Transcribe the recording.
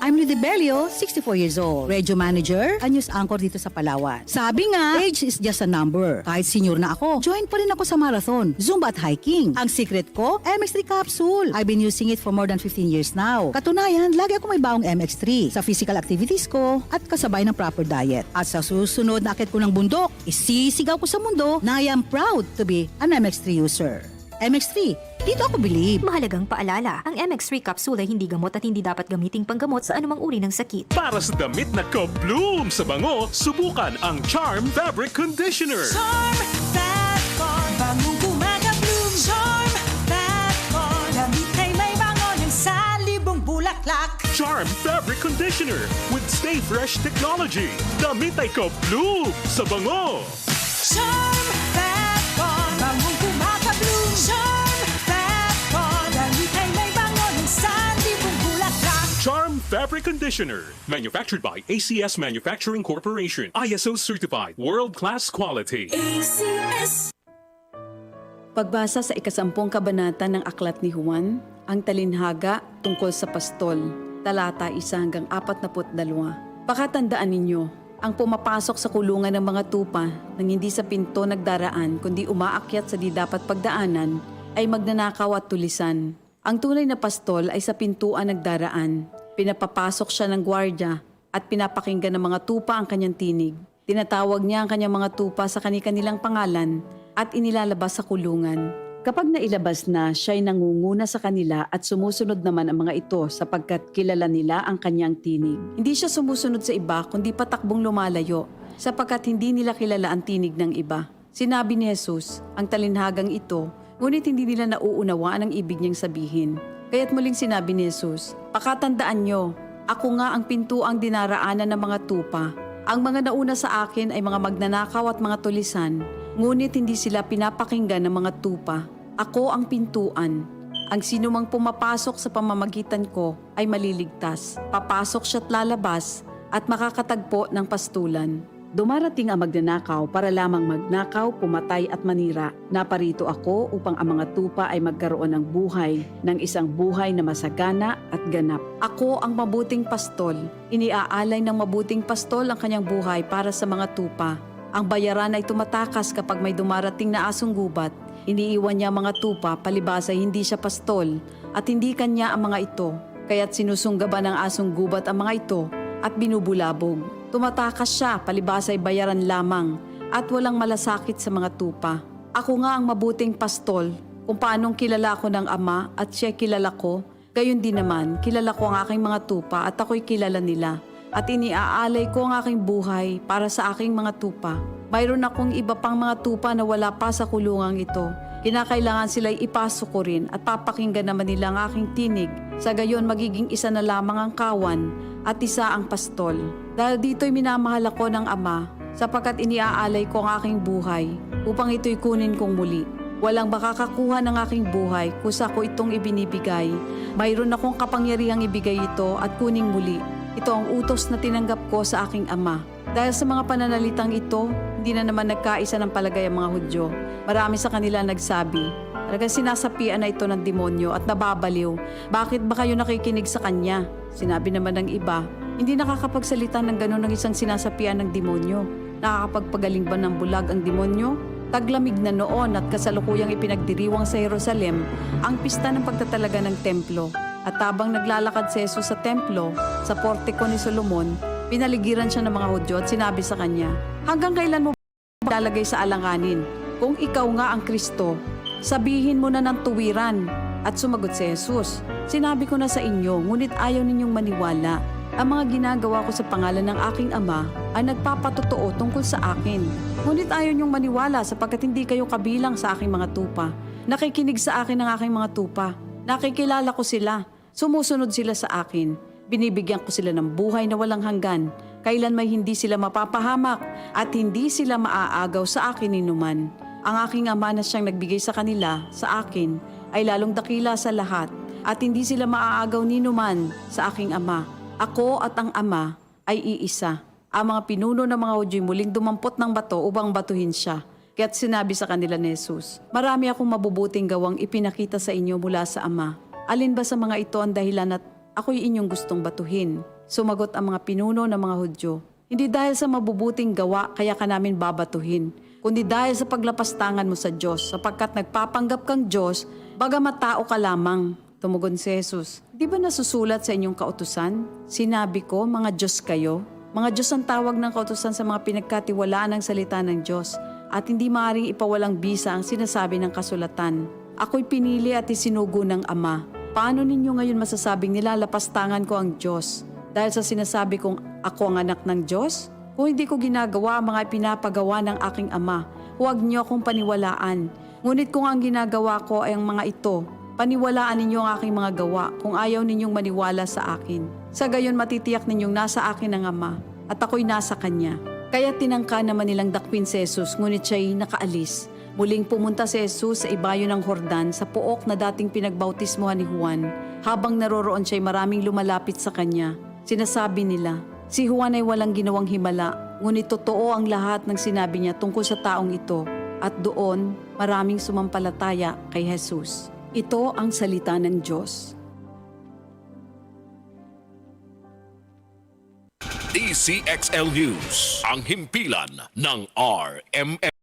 I'm Ludibelio, 64 years old. Radio manager, a news anchor dito sa Palawan. Sabi nga, age is just a number. Kahit senior na ako, join pa rin ako sa marathon, Zumba at hiking. Ang secret ko, MX3 capsule. I've been using it for more than 15 years now. Katunayan, lagi ako may baong MX3 sa physical activities ko at kasabay ng proper diet. At sa susunod na akit ko ng bundok, isisigaw ko sa mundo na I am proud to be an MX3 user. MX3, dito ako believe. Mahalagang paalala, ang MX3 capsule ay hindi gamot at hindi dapat gamiting panggamot sa anumang uri ng sakit. Para sa damit na ka-bloom sa bango, subukan ang Charm Fabric Conditioner. Charm Fat Corn, bangong kumaka-bloom. Charm Fat Corn, damit ay may bango ng salibong bulaklak. Charm Fabric Conditioner with Stay Fresh Technology. Damit ay ka-bloom sa bango. Charm Fat Corn, bangong kumaka-bloom. Charm Fat Corn, damit ay may bango ng salibong bulaklak. Charm Fabric Conditioner. Manufactured by ACS Manufacturing Corporation. ISO certified. World-class quality. ACS. Pagbasa sa 10 kabanata ng Aklat ni Juan, ang talinhaga tungkol sa pastol, talata 1 hanggang 42. Pakatandaan ninyo, ang pumapasok sa kulungan ng mga tupa nang hindi sa pinto nagdaraan kundi umaakyat sa di dapat pagdaanan ay magnanakaw at tulisan. Ang tunay na pastol ay sa pintuan nagdaraan. Pinapapasok siya ng gwardya at pinapakinggan ng mga tupa ang kanyang tinig. Tinatawag niya ang kanyang mga tupa sa kani-kanilang pangalan at inilalabas sa kulungan. Kapag nailabas na, siya'y nangunguna sa kanila at sumusunod naman ang mga ito sapagkat kilala nila ang kanyang tinig. Hindi siya sumusunod sa iba kundi patakbong lumalayo sapagkat hindi nila kilala ang tinig ng iba. Sinabi ni Jesus, ang talinhagang ito, ngunit hindi nila nauunawaan ang ibig niyang sabihin. Kaya't muling sinabi ni Jesus, pakatandaan nyo, ako nga ang pintuang dinaraanan ng mga tupa. Ang mga nauna sa akin ay mga magnanakaw at mga tulisan, ngunit hindi sila pinapakinggan ng mga tupa. Ako ang pintuan. Ang sinumang pumapasok sa pamamagitan ko ay maliligtas. Papasok siya't lalabas at makakatagpo ng pastulan. Dumarating ang magnanakaw para lamang magnakaw, pumatay at manira. Naparito ako upang ang mga tupa ay magkaroon ng buhay, ng isang buhay na masagana at ganap. Ako ang mabuting pastol. Iniaalay ng mabuting pastol ang kanyang buhay para sa mga tupa. Ang bayaran ay tumatakas kapag may dumarating na asong gubat. Iniiwan niya mga tupa palibhas ay hindi siya pastol at hindi kanya ang mga ito. Kaya't sinusunggaban ng asong gubat ang mga ito at binubulabog. Tumatakas siya palibhas ay bayaran lamang at walang malasakit sa mga tupa. Ako nga ang mabuting pastol. Kung paanong kilala ko ng Ama at siya kilala ko, gayon din naman kilala ko ang aking mga tupa at ako'y kilala nila. At iniaalay ko ang aking buhay para sa aking mga tupa. Mayroon akong iba pang mga tupa na wala pa sa kulungang ito. Kinakailangan sila'y ipasok ko rin at papakinggan naman nila ang aking tinig. Sa gayon magiging isa na lamang ang kawan at isa ang pastol. Dahil dito'y minamahal ako ng Ama sapagkat iniaalay ko ang aking buhay upang ito'y kunin kong muli. Walang makakakuha ng aking buhay kusa ko itong ibinibigay. Mayroon akong kapangyarihang ibigay ito at kuning muli. Ito ang utos na tinanggap ko sa aking Ama. Dahil sa mga pananalitang ito, hindi na naman nagkaisa ng palagay ang mga Hudyo. Marami sa kanila nagsabi, talagang sinasapian na ito ng demonyo at nababaliw. Bakit ba kayo nakikinig sa kanya? Sinabi naman ng iba, hindi nakakapagsalita ng gano'n ng isang sinasapian ng demonyo. Nakakapagpagaling ba ng bulag ang demonyo? Taglamig na noon at kasalukuyang ipinagdiriwang sa Jerusalem ang pista ng pagtatalaga ng templo. At habang naglalakad si Jesus sa templo, sa portiko ni Solomon, pinaligiran siya ng mga Hudyo at sinabi sa kanya, hanggang kailan mo ba lalagay sa alanganin? Kung ikaw nga ang Kristo, sabihin mo na ng tuwiran. At sumagot si Jesus, sinabi ko na sa inyo, ngunit ayaw ninyong maniwala. Ang mga ginagawa ko sa pangalan ng aking Ama ay nagpapatotoo tungkol sa akin. Ngunit ayaw ninyong maniwala sapagkat hindi kayo kabilang sa aking mga tupa. Nakikinig sa akin ang aking mga tupa. Nakikilala ko sila. Sumusunod sila sa akin. Binibigyan ko sila ng buhay na walang hanggan. Kailan may hindi sila mapapahamak at hindi sila maaagaw sa akin ninuman. Ang aking Ama na siyang nagbigay sa kanila, sa akin, ay lalong dakila sa lahat at hindi sila maaagaw ninuman sa aking Ama. Ako at ang Ama ay iisa. Ang mga pinuno ng mga Hudyo muling dumampot ng bato upang batuhin siya. Kaya't sinabi sa kanila ni Jesus, marami akong mabubuting gawang ipinakita sa inyo mula sa Ama. Alin ba sa mga ito ang dahilan at ako'y inyong gustong batuhin? Sumagot ang mga pinuno ng mga Hudyo, "Hindi dahil sa mabubuting gawa kaya ka namin babatuhin, kundi dahil sa paglapastangan mo sa Diyos, sapagkat nagpapanggap kang Diyos, bagamat tao ka lamang." Tumugon si Jesus, "Di ba nasusulat sa inyong kautusan? Sinabi ko, mga Diyos kayo." Mga Diyos ang tawag ng kautusan sa mga pinagkatiwalaan ng salita ng Diyos at hindi maaaring ipawalang bisa ang sinasabi ng kasulatan. Ako'y pinili at isinugo ng Ama. Paano ninyo ngayon masasabing nilalapastangan ko ang Diyos dahil sa sinasabi kong ako ang anak ng Diyos? Kung hindi ko ginagawa ang mga pinapagawa ng aking Ama, huwag niyo akong paniwalaan. Ngunit kung ang ginagawa ko ay ang mga ito, paniwalaan ninyo ang aking mga gawa kung ayaw ninyong maniwala sa akin. Sa gayon matitiyak ninyong nasa akin ang Ama at ako'y nasa Kanya. Kaya tinangka naman nilang dakwin si Jesus, ngunit siya'y nakaalis. Muling pumunta si Jesus sa ibayo ng Jordan sa pook na dating pinagbautismohan ni Juan. Habang naroroon siya'y maraming lumalapit sa Kanya. Sinasabi nila, si Juan ay walang ginawang himala, ngunit totoo ang lahat ng sinabi niya tungkol sa taong ito. At doon, maraming sumampalataya kay Jesus. Ito ang salita ng Diyos. DCXL News, ang himpilan ng RMN.